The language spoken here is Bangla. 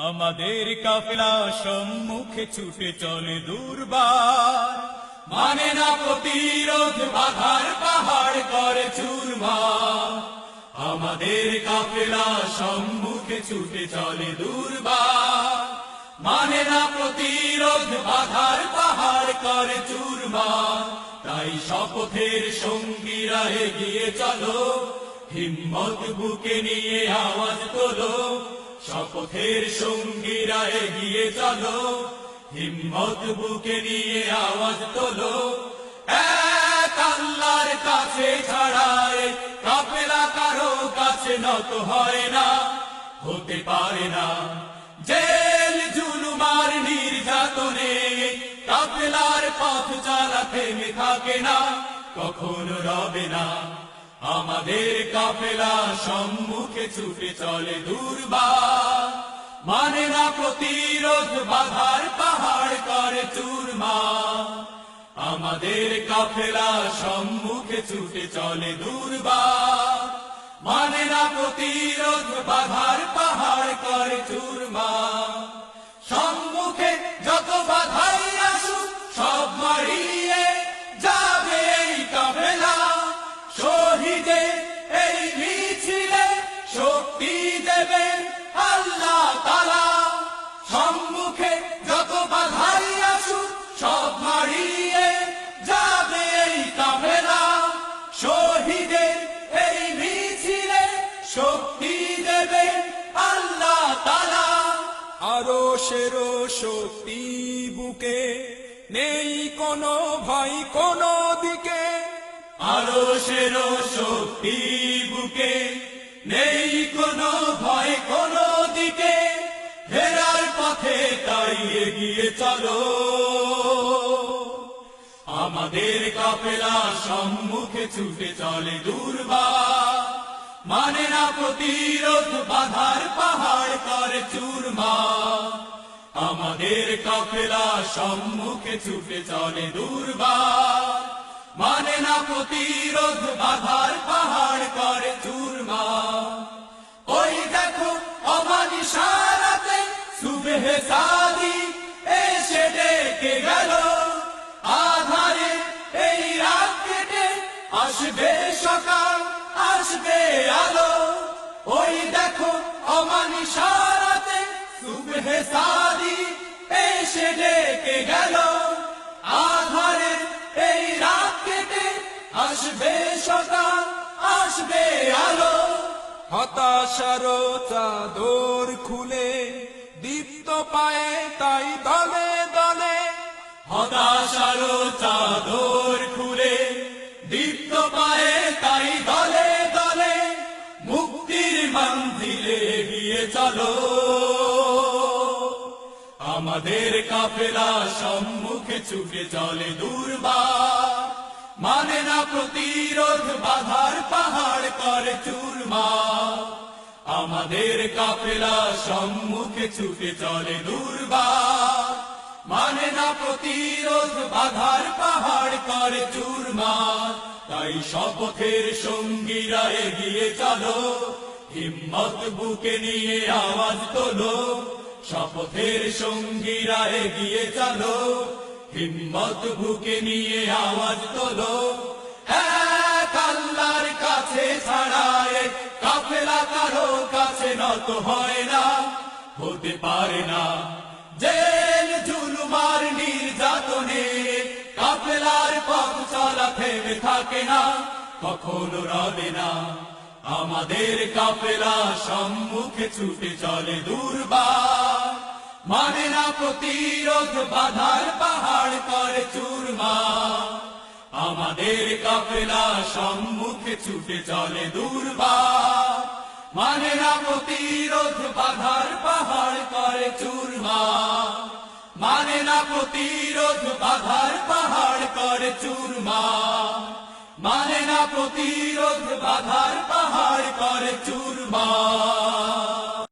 আমাদের কাফেলা সম্মুখে ছুটে চলে দুর্বার, মানে না প্রতিরোধ, বাধার পাহাড় করে চুরমার। আমাদের কাফেলা সম্মুখে ছুটে চলে দুর্বার, মানে না প্রতিরোধ, বাধার পাহাড় করে চুরমার। তাই শপথের সঙ্গীরা এগিয়ে চলো, হিম্মত বুকে নিয়ে আওয়াজ তোলো। শপথের সঙ্গীরা এগিয়ে চলো, হিম্মত বুকে নিয়ে আওয়াজ তোলো। এক আল্লাহর কাছে ছাড়াই কাফেলা কারো কাছে নত হয় না, হতে পারে না। জেল জুলুমার নির্যাতনে কাফেলার পথ চলা থেমে থাকে না, কখনো রবে না। আমাদের কাফেলা সম্মুখে ছুটে চলে দুর্বার, মানে না প্রতিরোধ, বাধার পাহাড় করে চুরমার। আমাদের কাফেলা সম্মুখে ছুটে চলে দুর্বার, মানে না প্রতিরোধ, বাধার পাহাড় করে চুরমার। সম্মুখে যত বাধাই আসুক সব মারিয়ে যাবে এই কাফেলা, শহীদে এই মিছিলে শক্তি দেবে আল্লাহ তাআলা। সম্মুখে যত বাধাই আসুক সব মারিয়ে যাবে এই কাফেলা, শহীদে এই মিছিলে শক্তি দেবে আল্লাহ তাআলা। আরো সেরো শক্তি বুকে, নেই কোনো ভয় কোনো দিকে। আরো সেরো শক্তি বুকে, নেই কোনো ভয় কোনো দিকে। ফেরার পথে তাই এগিয়ে চলো, আমাদের কাফেলা সম্মুখে ছুটে চলে দুর্বার, মানে না প্রতিরোধ, বাধার পাহাড় করে চুরমার। আমাদের কাফেলা সম্মুখে ছুটে চলে দুর্বার, মানে না প্রতিরোধ, বাধার পাহাড় করে চুরমার। ওই দেখো অমানিসারাতে সুবহে সাদি এসে ডেকে গেল, আধারে এই রাত কেটে আসবে সকাল, আসবে আলো। ওই দেখো অমানিসারাতে সুবহে সাদি এসে ডেকে গেল, আধারে এই রাত কেটে আসবে সকাল, আসবে আলো। হতাশারো চাদর খুলে দীপ্ত পায়ে তাই দলে দলে। হতাশারো চাদর খুলে দীপ্ত পায়ে তাই দলে দলে। মুক্তির মন্দিরে এগিয়ে চলো, আমাদের কাফেলা সম্মুখে ছুটে চলে দুর্বার, মানে না প্রতিরোধ, বাধার পাহাড় করে চুরমার। আমাদের কাফেলা সম্মুখে ছুটে চলে দুর্বার, মানে না প্রতিরোধ, বাধার পাহাড় করে চুরমার। তাই শপথের সঙ্গীরা এগিয়ে চলো, হিম্মত বুকে নিয়ে আওয়াজ তোলো। শপথের সঙ্গীরা এগিয়ে চলো, হিম্মত বুকে নিয়ে আওয়াজ তোলো। এক আল্লাহর কাছে ছাড়ায় কাফেলা কারো কাছে নত হয় না, হতে পারে না। জেল জুলুমার নির্যাতনে কাফেলার পথ চলা থেমে থাকে না, কখনো রবে না। আমাদের কাফেলা সম্মুখে ছুটে চলে দুর্বার, মানে না প্রতিরোধ, বাধার পাহাড় করে চুরমার। আমাদের কাফেলা সম্মুখে ছুটে চলে দুর্বার, মানে না প্রতিরোধ, বাধার পাহাড় করে চুরমার। মানে না প্রতিরোধ, বাধার পাহাড় করে চুরমার। মানে না প্রতিরোধ, বাধার পাহাড় করে চুরমার।